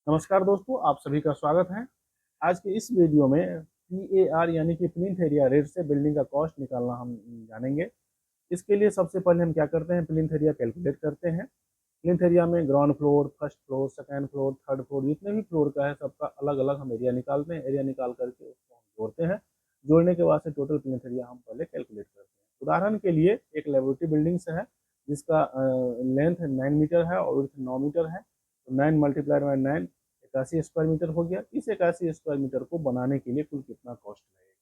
नमस्कार दोस्तों, आप सभी का स्वागत है। आज के इस वीडियो में PAR यानी कि प्लिंथ एरिया रेट से बिल्डिंग का कॉस्ट निकालना हम जानेंगे। इसके लिए सबसे पहले हम क्या करते हैं, प्लिंथ एरिया कैलकुलेट करते हैं। प्लिंथ एरिया में ground floor, first floor, second floor, third floor, जितने भी फ्लोर का है सबका अलग अलग हम एरिया निकालते हैं। एरिया निकाल करके उसको हम जोड़ते हैं। जोड़ने के बाद से टोटल प्लिंथ एरिया हम पहले कैलकुलेट करते हैं। उदाहरण के लिए एक लेबोरेटरी बिल्डिंग्स है जिसका लेंथ 9 मीटर है और विड्थ 9 मीटर है। तो 9 मल्टीप्लाइड बाई 9 81 स्क्वायर मीटर हो गया। इस 81 स्क्वायर मीटर को बनाने के लिए कुल कितना कॉस्ट लगेगा।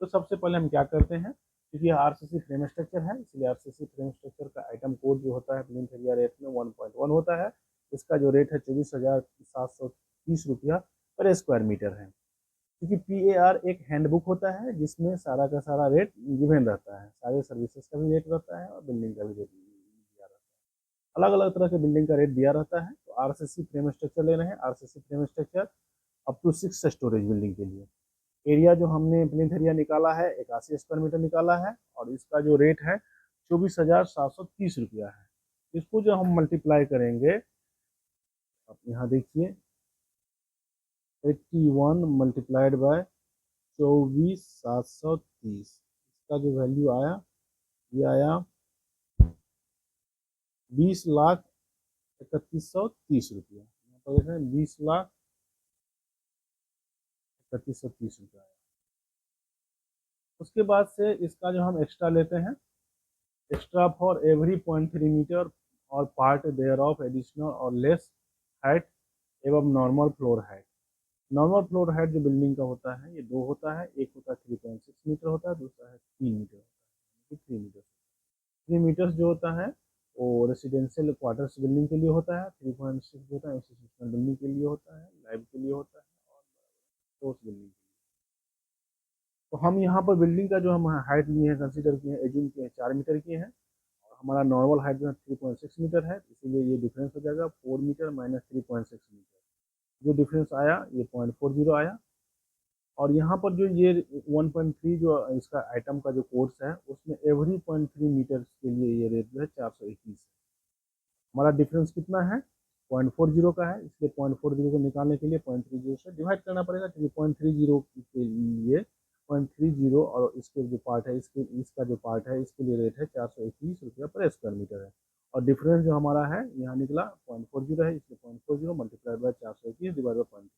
तो सबसे पहले हम क्या करते हैं, क्योंकि यह आरसीसी फ्रेम स्ट्रक्चर है इसलिए आरसीसी फ्रेम स्ट्रक्चर का आइटम कोड जो होता है प्लिंथ एरिया रेट में 1.1 होता है। इसका जो रेट है 24,730 रुपया पर स्क्वायर मीटर है। क्योंकि PAR एक हैंडबुक होता है जिसमें सारा का सारा रेट गिवन रहता है, सारे सर्विसेज का भी रेट रहता है और बिल्डिंग का भी रेट दिया रहता है। अलग अलग तरह के बिल्डिंग का रेट दिया रहता है। तो आरसीसी फ्रेम स्ट्रक्चर ले रहे हैं, RCC frame structure up to 6 storage building के लिए। एरिया जो हमने प्लिंथ एरिया निकाला है 81 स्क्वायर मीटर निकाला है और इसका जो रेट है 24,730 रुपया है। इसको जो हम मल्टीप्लाई करेंगे, आप यहाँ देखिए 81 मल्टीप्लाइड बाय 24,730, इसका जो वैल्यू आया ये आया 20,31,30 रुपया। यहाँ पर देखें 20,31,30 रुपया। उसके बाद से इसका जो हम एक्स्ट्रा लेते हैं, एक्स्ट्रा फॉर एवरी 0.3 मीटर और पार्ट देयर ऑफ एडिशनल और लेस हाइट एवं normal floor height. Normal floor height जो बिल्डिंग का होता है ये दो होता है, एक होता है 3.6 मीटर होता है, दूसरा है 3 मीटर होता है। 3 मीटर्स जो होता है वो रेसिडेंशियल क्वार्टर्स बिल्डिंग के लिए होता है। 3.6 जो होता है इंस्टीट्यूशनल बिल्डिंग के लिए होता है, लाइव के लिए होता है और सोर्स बिल्डिंग। तो हम यहाँ पर बिल्डिंग का जो हम हाइट लिए हैं, कंसीडर किए हैं, एज्यूम किए हैं 4 मीटर की है और हमारा नॉर्मल हाइट जो है 3.6 मीटर है, इसीलिए ये डिफरेंस हो जाएगा 4 मीटर माइनस 3.6 मीटर। जो डिफरेंस आया ये 0.40 आया। और यहाँ पर जो ये 1.3 जो इसका आइटम का जो कोर्स है उसमें एवरी 0.3 मीटर के लिए ये रेट जो है 421 है। हमारा डिफरेंस कितना है, 0.40 का है, इसलिए 0.40 को निकालने के लिए 0.30 से डिवाइड करना पड़ेगा, क्योंकि 0.30 के लिए 0.30 और इसके जो पार्ट है इसका जो पार्ट है इसके लिए रेट है 421 रुपया पर स्क्वायर मीटर है। और डिफरेंस जो हमारा है यहाँ निकला 0.40 है, इसलिए 0.40 मल्टीप्लाइड बाय 421 डिवाइड बाई 0.30।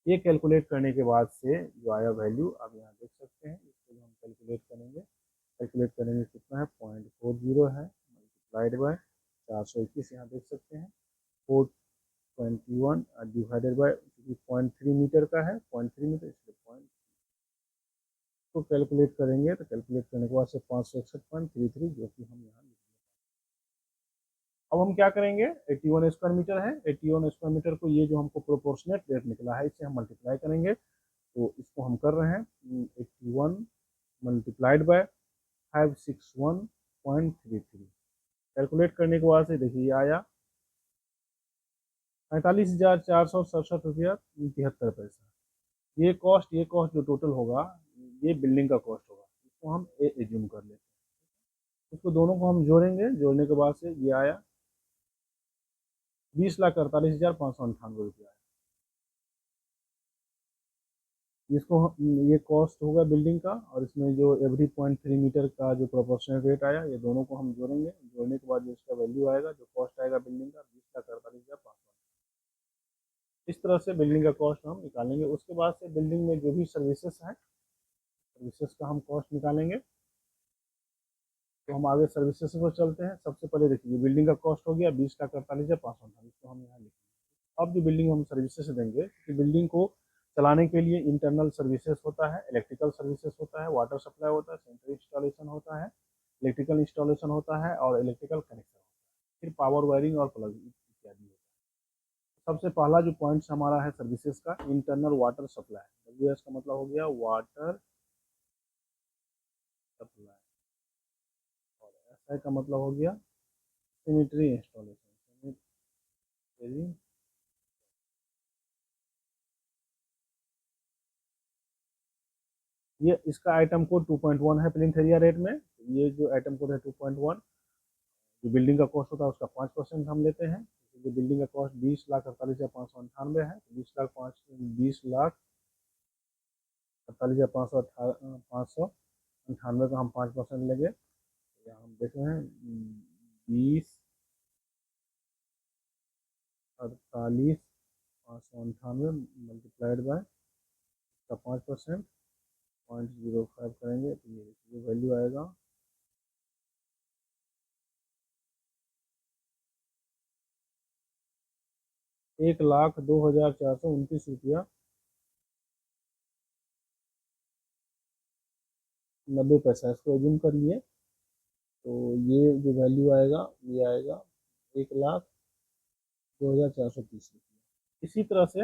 ये कैलकुलेट करने के बाद से जो आया वैल्यू आप यहाँ देख सकते हैं, इसको हम कैलकुलेट करेंगे। कैलकुलेट करेंगे कितना है, 0.40 है मल्टीप्लाइड बाय 421, यहाँ देख सकते हैं 421 डिवाइडेड बाय 0.3 मीटर का है, 0.3 मीटर इसलिए पॉइंट को कैलकुलेट करेंगे। तो कैलकुलेट करने के बाद से 561.33 जो कि हम यहाँ। अब हम क्या करेंगे, 81 स्क्वायर मीटर है, 81 स्क्वायर मीटर को ये जो हमको प्रोपोर्शनेट रेट निकला है इससे हम मल्टीप्लाई करेंगे। तो इसको हम कर रहे हैं 81 मल्टीप्लाइड बाय 561.33। कैलकुलेट करने के बाद से देखिए ये आया 45,467 रुपया 73 पैसा। ये कॉस्ट जो टोटल होगा ये बिल्डिंग का कॉस्ट होगा, इसको हम एज्यूम कर लेते हैं। इसको दोनों को हम जोड़ेंगे, जोड़ने के बाद से ये आया 20,48,598 रुपया। इसको ये कॉस्ट होगा बिल्डिंग का और इसमें जो एवरी 0.3 मीटर का जो प्रोपोर्शनल रेट आया ये दोनों को हम जोड़ेंगे। जोड़ने के बाद जो इसका वैल्यू आएगा, जो कॉस्ट आएगा बिल्डिंग का 20,48,500। इस तरह से बिल्डिंग का कॉस्ट हम निकालेंगे। उसके बाद से बिल्डिंग में जो भी सर्विसेज हैं, सर्विसेज का हम कॉस्ट निकालेंगे। तो हम आगे सर्विसेज को चलते हैं। सबसे पहले देखिए बिल्डिंग का कॉस्ट हो गया 20,48,500, इसको हम यहाँ लिखेंगे। अब जो बिल्डिंग हम सर्विसेज देंगे, कि बिल्डिंग को चलाने के लिए इंटरनल सर्विसेज होता है, इलेक्ट्रिकल सर्विसेज होता है, वाटर सप्लाई होता है, सेंट्रल इंस्टॉलेशन होता है, इलेक्ट्रिकल इंस्टॉलेशन होता है और इलेक्ट्रिकल कनेक्शन होता है, फिर पावर वायरिंग और प्लग इत्यादि होता है। सबसे पहला जो पॉइंट हमारा है सर्विसेज का, इंटरनल वाटर सप्लाई। WS का मतलब हो गया वाटर सप्लाई और SI का मतलब हो गया सैनिटरी इंस्टॉलेशन। ये इसका आइटम कोड 2.1 है प्लिंथ एरिया रेट में। ये जो आइटम कोड है 2.1, जो बिल्डिंग का कॉस्ट होता है उसका 5% हम लेते हैं। क्योंकि बिल्डिंग का कॉस्ट 20,48,598 है। 20,48,598 का हम 5% लेंगे। यहाँ हम देख रहे हैं 20,48,598 मल्टीप्लाइड बाय का 5%, 0.05 करेंगे तो ये वैल्यू आएगा 1,02,429 रुपया 90 पैसा। इसको एज्यूम कर लिए तो ये जो वैल्यू आएगा ये आएगा 1,02,430 रुपया। इसी तरह से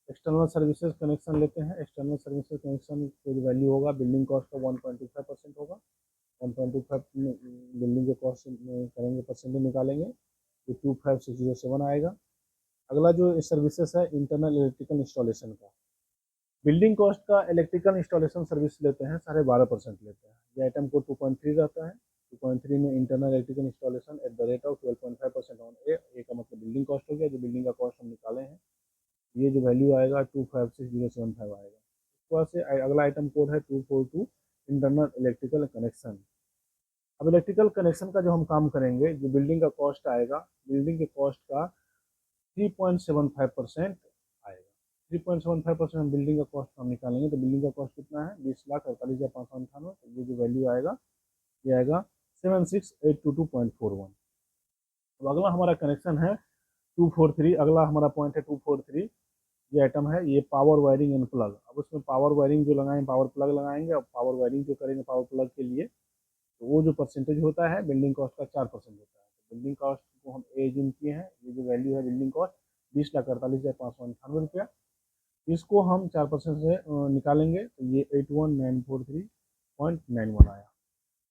एक्सटर्नल सर्विसेज कनेक्शन लेते हैं। एक्सटर्नल सर्विसेज कनेक्शन को जो वैल्यू होगा बिल्डिंग कॉस्ट का 1.25% होगा। 1.25 बिल्डिंग के कॉस्ट में करेंगे, परसेंटेज निकालेंगे तो 25607 आएगा। अगला जो सर्विसेज है इंटरनल इलेक्ट्रिकल इंस्टॉलेशन का, बिल्डिंग कॉस्ट का इलेक्ट्रिकल इंस्टॉलेशन सर्विस लेते हैं 12.5% लेते हैं। ये आइटम को 2.3 रहता है। 2.3 में internal electrical installation at the rate of 12.5% on a का मतलब बिल्डिंग कॉस्ट हो गया। जो बिल्डिंग का कॉस्ट हम निकाले हैं ये जो वैल्यू आएगा 256075 आएगा। उसके बाद से अगला आइटम कोड है 242 इंटरनल इलेक्ट्रिकल कनेक्शन। अब इलेक्ट्रिकल कनेक्शन का जो हम काम करेंगे, जो बिल्डिंग का कॉस्ट आएगा, बिल्डिंग के कॉस्ट का 3.75% आएगा। 3.75% हम बिल्डिंग का कॉस्ट हम निकालेंगे तो बिल्डिंग का कॉस्ट कितना है 20,48,598। तो ये जो वैल्यू आएगा ये आएगा 76,822.41। अब अगला हमारा कनेक्शन है 243। अगला हमारा पॉइंट है 243। ये आइटम है ये पावर वायरिंग एंड प्लग। अब उसमें पावर वायरिंग जो लगाएंगे, पावर प्लग लगाएंगे। और पावर वायरिंग जो करेंगे पावर प्लग के लिए तो वो जो परसेंटेज होता है बिल्डिंग कॉस्ट का 4% होता है। तो बिल्डिंग कॉस्ट को हम एज्यूम किए हैं, ये जो वैल्यू है बिल्डिंग कॉस्ट 20,48,598 रुपया। इसको हम 4% से निकालेंगे तो ये 81,943.91 आया।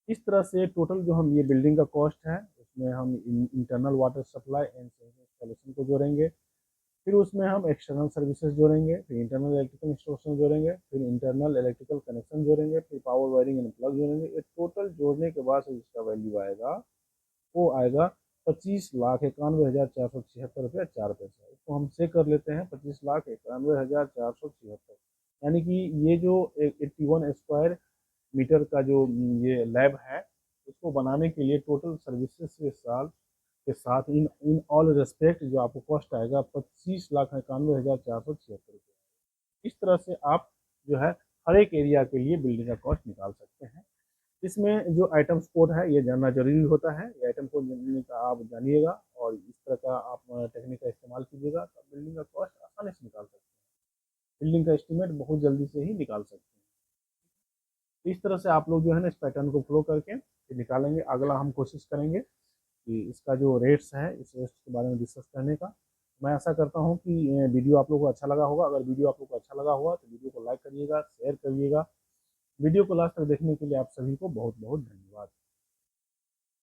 इस तरह से टोटल जो हम ये बिल्डिंग का कॉस्ट है उसमें हम internal water supply and installation को जोड़ेंगे, फिर उसमें हम एक्सटर्नल सर्विसेज जोड़ेंगे, फिर इंटरनल इलेक्ट्रिकल इंस्टॉलेशन जोड़ेंगे, फिर इंटरनल इलेक्ट्रिकल कनेक्शन जोड़ेंगे, फिर पावर वायरिंग एंड प्लग जोड़ेंगे। ये टोटल जोड़ने के बाद जिसका वैल्यू आएगा वो आएगा 25,91,476 रुपया 4 पैसा। इसको हम से कर लेते हैं 25,91,476। यानी कि ये जो 81 स्क्वायर मीटर का जो ये लैब है उसको बनाने के लिए टोटल सर्विसेज के साथ इन ऑल रेस्पेक्ट जो आपको कॉस्ट आएगा 25,91,476 रुपये। इस तरह से आप जो है हर एक एरिया के लिए बिल्डिंग का कॉस्ट निकाल सकते हैं। इसमें जो आइटम्स कोड है ये जानना जरूरी होता है। ये आइटम कोड जानने का आप जानिएगा और इस तरह का आप टेक्निक का इस्तेमाल कीजिएगा तो बिल्डिंग का कॉस्ट आसानी से निकाल सकते हैं। बिल्डिंग का एस्टिमेट बहुत जल्दी से ही निकाल सकते हैं। इस तरह से आप लोग जो है ना इस पैटर्न को फॉलो करके निकालेंगे। अगला हम कोशिश करेंगे कि इसका जो रेट्स है इस रेट्स के बारे में डिस्कस करने का। मैं आशा करता हूँ कि वीडियो आप लोगों को अच्छा लगा होगा। अगर वीडियो आप लोगों को अच्छा लगा हुआ तो वीडियो को लाइक करिएगा, शेयर करिएगा। वीडियो को लास्ट तक देखने के लिए आप सभी को बहुत बहुत धन्यवाद।